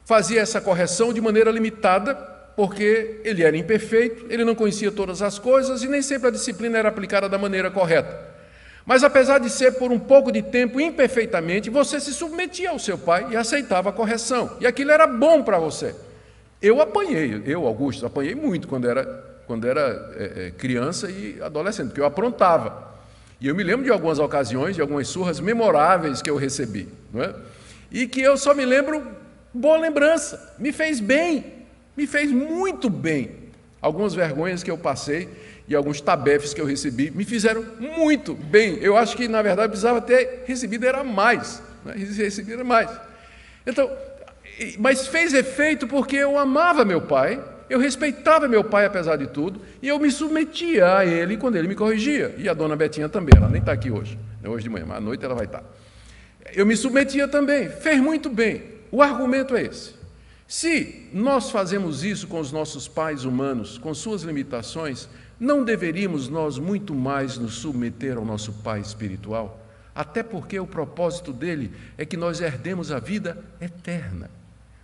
fazia essa correção de maneira limitada, porque ele era imperfeito, ele não conhecia todas as coisas e nem sempre a disciplina era aplicada da maneira correta. Mas apesar de ser por um pouco de tempo imperfeitamente, você se submetia ao seu pai e aceitava a correção, e aquilo era bom para você. Eu, Augusto, apanhei muito quando era criança e adolescente, porque eu aprontava. E eu me lembro de algumas ocasiões, de algumas surras memoráveis que eu recebi, não é? E que eu só me lembro, boa lembrança, me fez bem, me fez muito bem. Algumas vergonhas que eu passei e alguns tabefes que eu recebi me fizeram muito bem. Eu acho que, na verdade, precisava ter recebido era mais, né? Recebido era mais. Então, mas fez efeito porque eu amava meu pai, eu respeitava meu pai apesar de tudo, e eu me submetia a ele quando ele me corrigia. E a dona Betinha também, ela nem está aqui hoje, não hoje de manhã, mas à noite ela vai estar. Eu me submetia também, fez muito bem. O argumento é esse: se nós fazemos isso com os nossos pais humanos, com suas limitações, não deveríamos nós muito mais nos submeter ao nosso Pai espiritual? Até porque o propósito dele é que nós herdemos a vida eterna.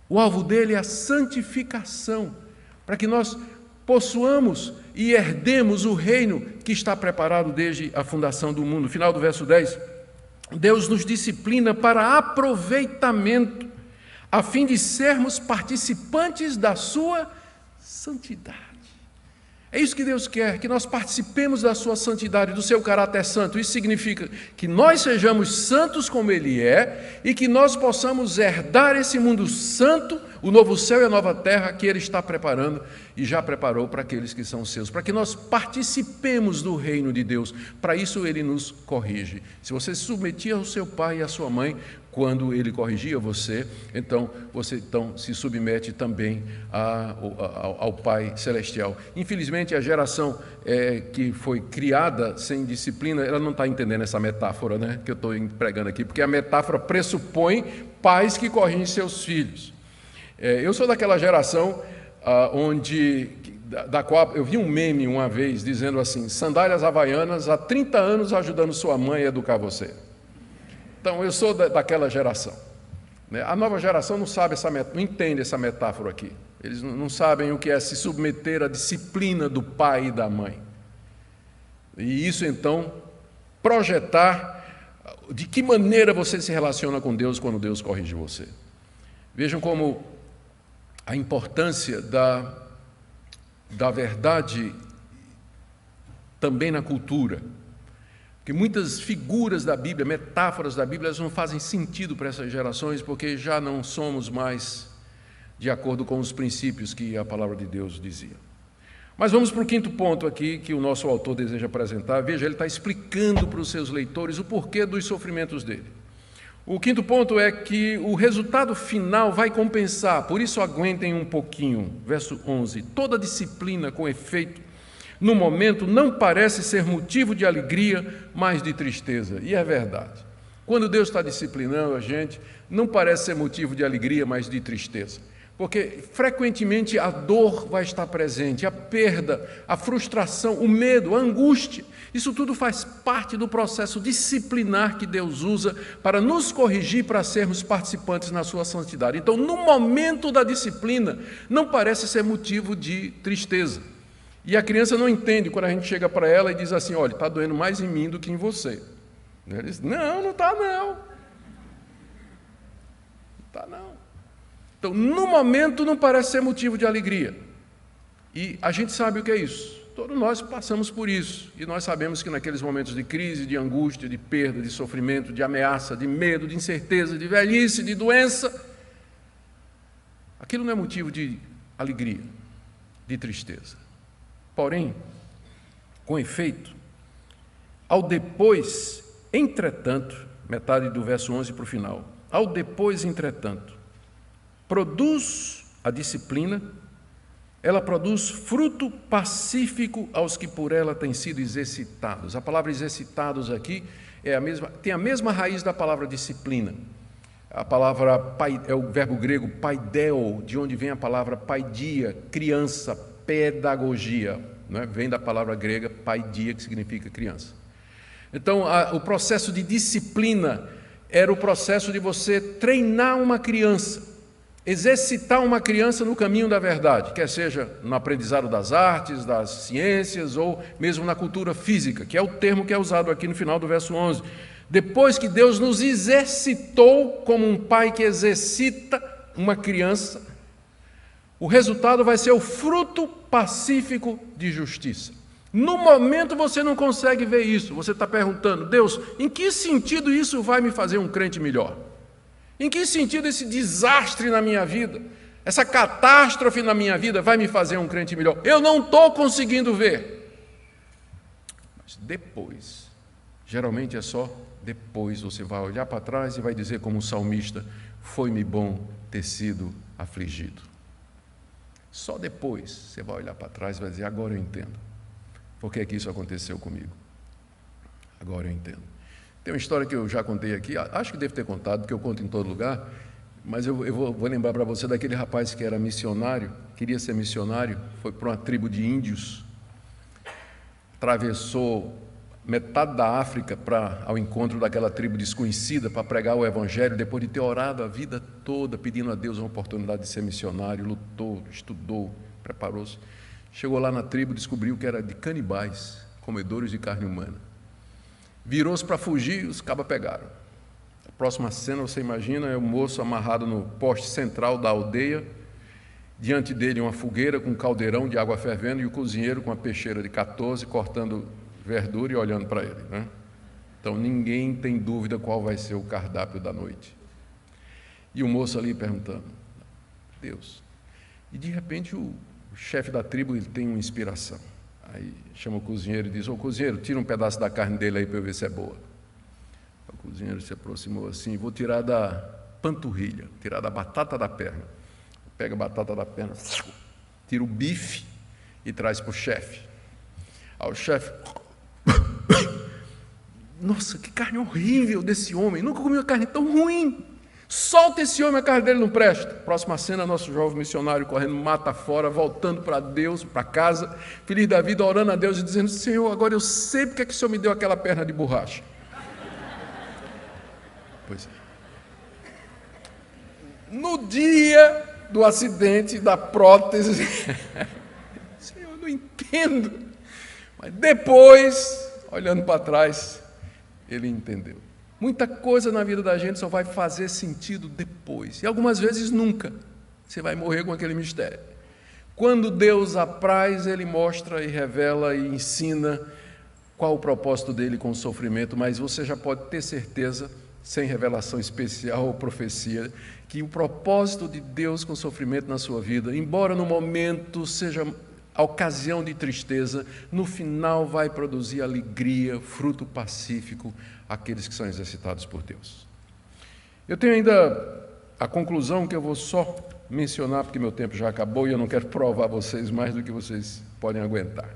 O alvo dele é a santificação, para que nós possuamos e herdemos o reino que está preparado desde a fundação do mundo. Final do verso 10, Deus nos disciplina para aproveitamento, a fim de sermos participantes da sua santidade. É isso que Deus quer, que nós participemos da sua santidade, do seu caráter santo. Isso significa que nós sejamos santos como Ele é e que nós possamos herdar esse mundo santo, o novo céu e a nova terra que Ele está preparando e já preparou para aqueles que são seus, para que nós participemos do reino de Deus. Para isso Ele nos corrige. Se você se submetia ao seu pai e à sua mãe quando Ele corrigia você, então você se submete também ao Pai Celestial. Infelizmente, a geração que foi criada sem disciplina, ela não está entendendo essa metáfora, né, que eu estou pregando aqui, porque a metáfora pressupõe pais que corrigem seus filhos. Eu sou daquela geração da qual eu vi um meme uma vez dizendo assim: sandálias havaianas há 30 anos ajudando sua mãe a educar você. Então, eu sou daquela geração. A nova geração não sabe não entende essa metáfora aqui. Eles não sabem o que é se submeter à disciplina do pai e da mãe. E isso, então, projetar de que maneira você se relaciona com Deus quando Deus corrige você. Vejam como a importância da verdade também na cultura. Porque muitas figuras da Bíblia, metáforas da Bíblia, elas não fazem sentido para essas gerações, porque já não somos mais de acordo com os princípios que a palavra de Deus dizia. Mas vamos para o quinto ponto aqui que o nosso autor deseja apresentar. Veja, ele está explicando para os seus leitores o porquê dos sofrimentos dele. O quinto ponto é que o resultado final vai compensar, por isso aguentem um pouquinho. Verso 11: toda disciplina com efeito no momento não parece ser motivo de alegria, mas de tristeza. E é verdade. Quando Deus está disciplinando a gente, não parece ser motivo de alegria, mas de tristeza. Porque frequentemente a dor vai estar presente, a perda, a frustração, o medo, a angústia. Isso tudo faz parte do processo disciplinar que Deus usa para nos corrigir, para sermos participantes na sua santidade. Então, no momento da disciplina, não parece ser motivo de tristeza. E a criança não entende quando a gente chega para ela e diz assim: olha, está doendo mais em mim do que em você. Ele disse, não está não. Não está não. Então, no momento não parece ser motivo de alegria. E a gente sabe o que é isso. Todos nós passamos por isso. E nós sabemos que naqueles momentos de crise, de angústia, de perda, de sofrimento, de ameaça, de medo, de incerteza, de velhice, de doença, aquilo não é motivo de alegria, de tristeza. Porém, com efeito, ao depois, entretanto, metade do verso 11 para o final, ao depois, entretanto, produz a disciplina, ela produz fruto pacífico aos que por ela têm sido exercitados. A palavra exercitados aqui tem a mesma raiz da palavra disciplina. A palavra é o verbo grego paideo, de onde vem a palavra paidia, criança, pedagogia, não é? Vem da palavra grega paidia, que significa criança. Então, o processo de disciplina era o processo de você treinar uma criança, exercitar uma criança no caminho da verdade, quer seja no aprendizado das artes, das ciências ou mesmo na cultura física, que é o termo que é usado aqui no final do verso 11. Depois que Deus nos exercitou como um pai que exercita uma criança, o resultado vai ser o fruto pacífico de justiça. No momento você não consegue ver isso, você está perguntando, Deus, em que sentido isso vai me fazer um crente melhor? Em que sentido esse desastre na minha vida, essa catástrofe na minha vida vai me fazer um crente melhor? Eu não estou conseguindo ver. Mas depois, geralmente é só depois você vai olhar para trás e vai dizer como o salmista, foi-me bom ter sido afligido. Só depois você vai olhar para trás e vai dizer, agora eu entendo. Por que é que isso aconteceu comigo? Agora eu entendo. Tem uma história que eu já contei aqui, acho que devo ter contado, porque eu conto em todo lugar, mas eu vou lembrar para você daquele rapaz que era missionário, queria ser missionário, foi para uma tribo de índios, atravessou metade da África ao encontro daquela tribo desconhecida para pregar o evangelho, depois de ter orado a vida toda, pedindo a Deus uma oportunidade de ser missionário, lutou, estudou, preparou-se. Chegou lá na tribo, descobriu que era de canibais, comedores de carne humana. Virou-se para fugir e os cabas pegaram. A próxima cena, você imagina, é o moço amarrado no poste central da aldeia, diante dele uma fogueira com um caldeirão de água fervendo e o cozinheiro com uma peixeira de 14 cortando verdura e olhando para ele, né? Então ninguém tem dúvida qual vai ser o cardápio da noite. E o moço ali perguntando, Deus. E de repente o chefe da tribo ele tem uma inspiração. Aí chama o cozinheiro e diz, ô cozinheiro, tira um pedaço da carne dele aí para eu ver se é boa. O cozinheiro se aproximou assim, vou tirar da panturrilha, tirar da batata da perna. Pega a batata da perna, tira o bife e traz para o chefe. Aí o chefe, nossa, que carne horrível desse homem, nunca comi uma carne tão ruim. Solta esse homem, a carne dele não presta. Próxima cena, nosso jovem missionário correndo mata fora, voltando para Deus, para casa, feliz da vida, orando a Deus e dizendo, Senhor, agora eu sei porque é que o Senhor me deu aquela perna de borracha. Pois é. No dia do acidente, da prótese, Senhor, eu não entendo. Mas depois, olhando para trás, ele entendeu. Muita coisa na vida da gente só vai fazer sentido depois. E algumas vezes nunca. Você vai morrer com aquele mistério. Quando Deus apraz, Ele mostra e revela e ensina qual o propósito dele com o sofrimento, mas você já pode ter certeza, sem revelação especial ou profecia, que o propósito de Deus com o sofrimento na sua vida, embora no momento seja a ocasião de tristeza, no final vai produzir alegria, fruto pacífico, àqueles que são exercitados por Deus. Eu tenho ainda a conclusão que eu vou só mencionar, porque meu tempo já acabou e eu não quero provar a vocês mais do que vocês podem aguentar.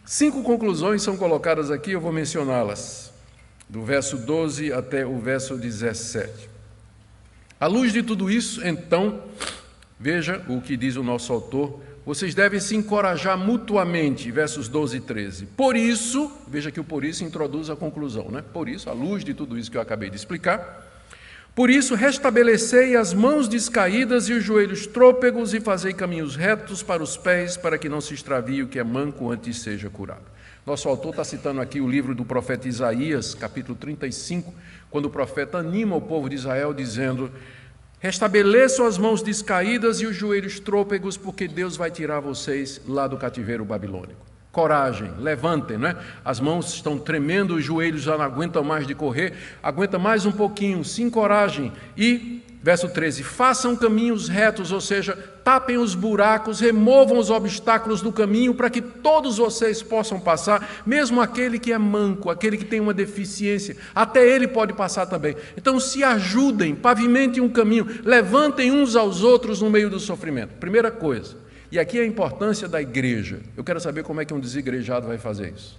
5 conclusões são colocadas aqui, eu vou mencioná-las, do verso 12 até o verso 17. À luz de tudo isso, então, veja o que diz o nosso autor, vocês devem se encorajar mutuamente, versos 12 e 13. Por isso, veja que o por isso introduz a conclusão, né? Por isso, à luz de tudo isso que eu acabei de explicar, por isso restabelecei as mãos descaídas e os joelhos trôpegos e fazei caminhos retos para os pés, para que não se extravie o que é manco antes seja curado. Nosso autor está citando aqui o livro do profeta Isaías, capítulo 35, quando o profeta anima o povo de Israel dizendo: restabeleçam as mãos descaídas e os joelhos trôpegos, porque Deus vai tirar vocês lá do cativeiro babilônico. Coragem, levantem, né? As mãos estão tremendo, os joelhos já não aguentam mais de correr, aguenta mais um pouquinho, se encorajem. E, verso 13, façam caminhos retos, ou seja, tapem os buracos, removam os obstáculos do caminho para que todos vocês possam passar, mesmo aquele que é manco, aquele que tem uma deficiência, até ele pode passar também. Então se ajudem, pavimentem um caminho, levantem uns aos outros no meio do sofrimento. Primeira coisa. E aqui a importância da igreja. Eu quero saber como é que um desigrejado vai fazer isso.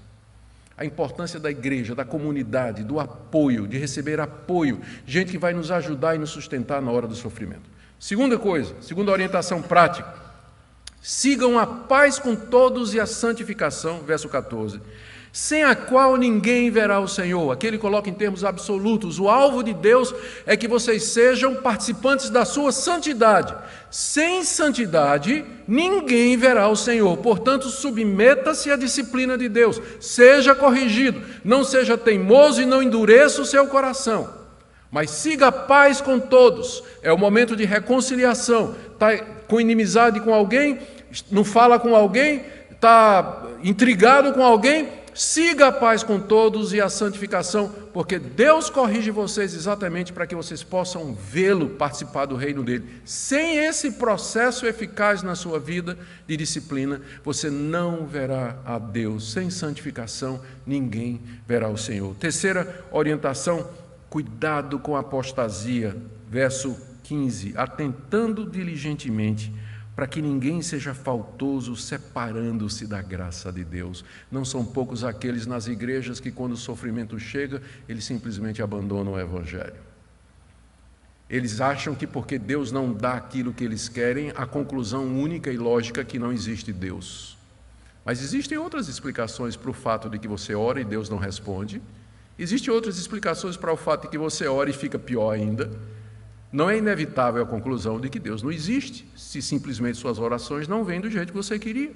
A importância da igreja, da comunidade, do apoio, de receber apoio, gente que vai nos ajudar e nos sustentar na hora do sofrimento. Segunda coisa, segunda orientação prática, sigam a paz com todos e a santificação, verso 14, sem a qual ninguém verá o Senhor. Aqui ele coloca em termos absolutos, o alvo de Deus é que vocês sejam participantes da sua santidade. Sem santidade, ninguém verá o Senhor. Portanto, submeta-se à disciplina de Deus, seja corrigido, não seja teimoso e não endureça o seu coração. Mas siga a paz com todos. É o momento de reconciliação. Está com inimizade com alguém, não fala com alguém, está intrigado com alguém, siga a paz com todos e a santificação, porque Deus corrige vocês exatamente para que vocês possam vê-lo participar do reino dele. Sem esse processo eficaz na sua vida de disciplina, você não verá a Deus. Sem santificação, ninguém verá o Senhor. Terceira orientação, cuidado com a apostasia. Verso 15, atentando diligentemente para que ninguém seja faltoso, separando-se da graça de Deus. Não são poucos aqueles nas igrejas que, quando o sofrimento chega, eles simplesmente abandonam o Evangelho. Eles acham que porque Deus não dá aquilo que eles querem, a conclusão única e lógica é que não existe Deus. Mas existem outras explicações para o fato de que você ora e Deus não responde. Existem outras explicações para o fato de que você ora e fica pior ainda. Não é inevitável a conclusão de que Deus não existe, se simplesmente suas orações não vêm do jeito que você queria.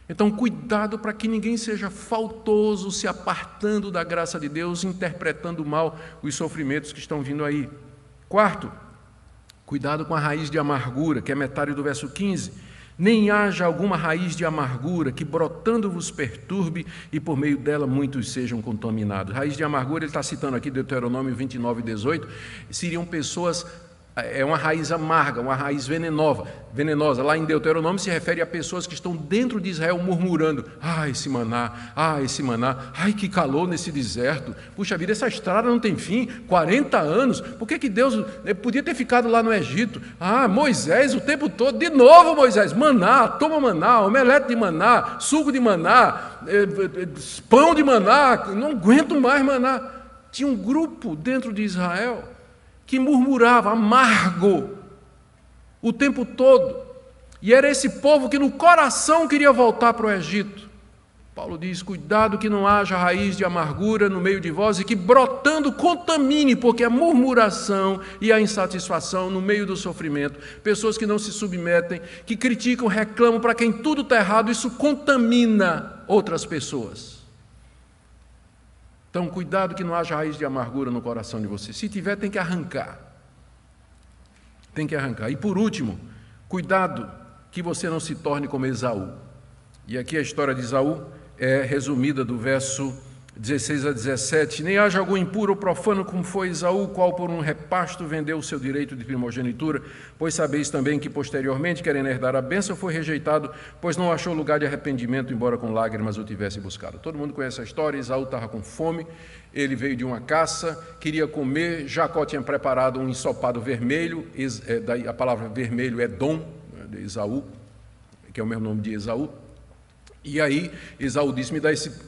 Então, cuidado para que ninguém seja faltoso, se apartando da graça de Deus, interpretando mal os sofrimentos que estão vindo aí. Quarto, cuidado com a raiz de amargura, que é metade do verso 15. Nem haja alguma raiz de amargura que brotando vos perturbe e por meio dela muitos sejam contaminados. Raiz de amargura, ele está citando aqui Deuteronômio 29, 18, seriam pessoas, é uma raiz amarga, uma raiz venenosa. Lá em Deuteronômio se refere a pessoas que estão dentro de Israel murmurando: esse maná, ai que calor nesse deserto, puxa vida, essa estrada não tem fim, 40 anos, por que Deus podia ter ficado lá no Egito? Moisés o tempo todo, de novo Moisés, maná, toma maná, omelete de maná, suco de maná, pão de maná, não aguento mais maná. Tinha um grupo dentro de Israel que murmurava, amargo, o tempo todo. E era esse povo que no coração queria voltar para o Egito. Paulo diz: cuidado que não haja raiz de amargura no meio de vós e que brotando contamine, porque a murmuração e a insatisfação no meio do sofrimento, pessoas que não se submetem, que criticam, reclamam para quem tudo está errado, isso contamina outras pessoas. Então, cuidado que não haja raiz de amargura no coração de você. Se tiver, tem que arrancar. Tem que arrancar. E por último, cuidado que você não se torne como Esaú. E aqui a história de Esaú é resumida do verso 16 a 17. Nem haja algum impuro ou profano como foi Esaú, qual por um repasto vendeu o seu direito de primogenitura, pois sabeis também que posteriormente, querendo herdar a bênção, foi rejeitado, pois não achou lugar de arrependimento, embora com lágrimas o tivesse buscado. Todo mundo conhece a história. Esaú estava com fome, ele veio de uma caça, queria comer, Jacó tinha preparado um ensopado vermelho, daí a palavra vermelho é Edom, de Esaú, que é o mesmo nome de Esaú. E aí Esaú disse: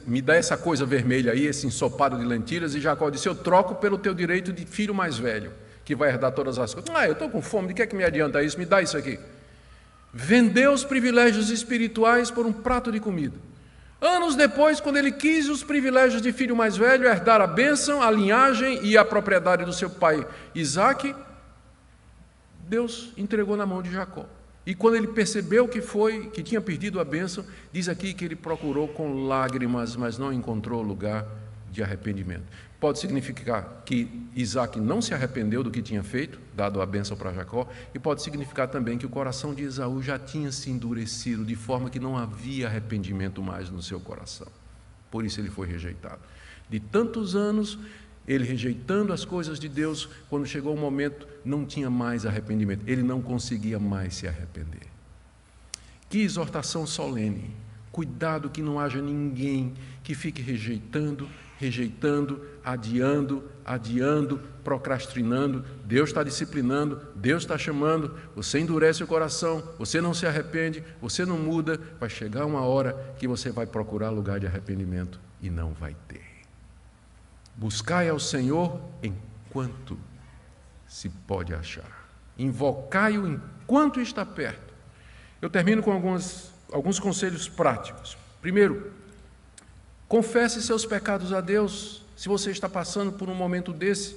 me dá essa coisa vermelha aí, esse ensopado de lentilhas. E Jacó disse: eu troco pelo teu direito de filho mais velho, que vai herdar todas as coisas. Eu estou com fome, de que é que me adianta isso? Me dá isso aqui. Vendeu os privilégios espirituais por um prato de comida. Anos depois, quando ele quis os privilégios de filho mais velho, herdar a bênção, a linhagem e a propriedade do seu pai Isaque, Deus entregou na mão de Jacó. E quando ele percebeu que tinha perdido a bênção, diz aqui que ele procurou com lágrimas, mas não encontrou lugar de arrependimento. Pode significar que Isaac não se arrependeu do que tinha feito, dado a bênção para Jacó, e pode significar também que o coração de Esaú já tinha se endurecido, de forma que não havia arrependimento mais no seu coração. Por isso ele foi rejeitado. De tantos anos, ele rejeitando as coisas de Deus, quando chegou o momento, não tinha mais arrependimento. Ele não conseguia mais se arrepender. Que exortação solene. Cuidado que não haja ninguém que fique rejeitando, adiando, procrastinando. Deus está disciplinando, Deus está chamando, você endurece o coração, você não se arrepende, você não muda, vai chegar uma hora que você vai procurar lugar de arrependimento e não vai ter. Buscai ao Senhor enquanto se pode achar. Invocai-o enquanto está perto. Eu termino com alguns conselhos práticos. Primeiro, confesse seus pecados a Deus. Se você está passando por um momento desse,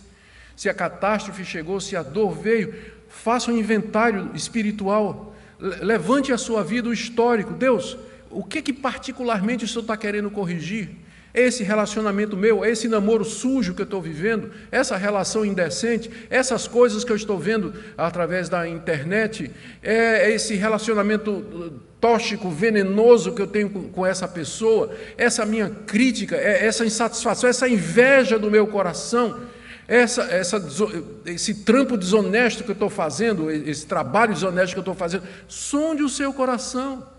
se a catástrofe chegou, se a dor veio, faça um inventário espiritual. Levante a sua vida o histórico. Deus, o que particularmente o Senhor está querendo corrigir? Esse relacionamento meu, esse namoro sujo que eu estou vivendo, essa relação indecente, essas coisas que eu estou vendo através da internet, esse relacionamento tóxico, venenoso que eu tenho com essa pessoa, essa minha crítica, essa insatisfação, essa inveja do meu coração, esse trampo desonesto que eu estou fazendo, esse trabalho desonesto que eu estou fazendo, sonde o seu coração,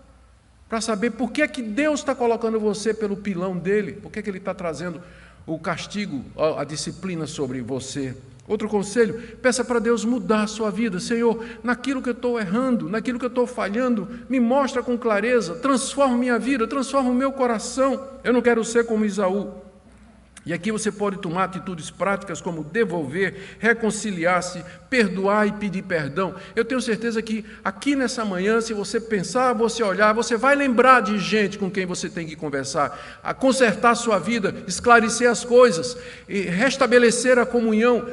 para saber por que é que Deus está colocando você pelo pilão dele, por que é que ele está trazendo o castigo, a disciplina sobre você. Outro conselho, peça para Deus mudar a sua vida. Senhor, naquilo que eu estou errando, naquilo que eu estou falhando, me mostra com clareza, transforma minha vida, transforma o meu coração. Eu não quero ser como Esaú. E aqui você pode tomar atitudes práticas como devolver, reconciliar-se, perdoar e pedir perdão. Eu tenho certeza que aqui nessa manhã, se você pensar, você olhar, você vai lembrar de gente com quem você tem que conversar, a consertar a sua vida, esclarecer as coisas, e restabelecer a comunhão,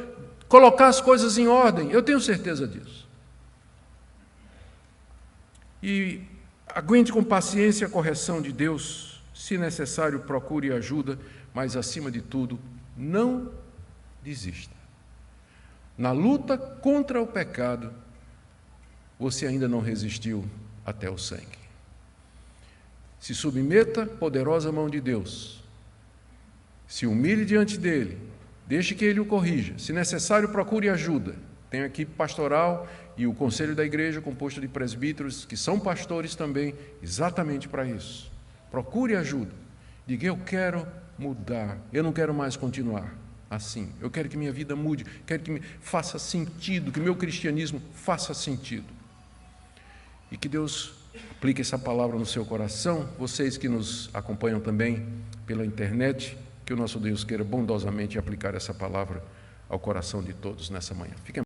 colocar as coisas em ordem. Eu tenho certeza disso. E aguente com paciência a correção de Deus. Se necessário, procure ajuda. Mas, acima de tudo, não desista. Na luta contra o pecado, você ainda não resistiu até o sangue. Se submeta à poderosa mão de Deus. Se humilhe diante dele. Deixe que ele o corrija. Se necessário, procure ajuda. Tem a equipe pastoral e o conselho da igreja, composto de presbíteros, que são pastores também, exatamente para isso. Procure ajuda. Diga, eu quero mudar, eu não quero mais continuar assim, eu quero que minha vida mude, quero que me faça sentido, que meu cristianismo faça sentido. E que Deus aplique essa palavra no seu coração, vocês que nos acompanham também pela internet, que o nosso Deus queira bondosamente aplicar essa palavra ao coração de todos nessa manhã. Fiquem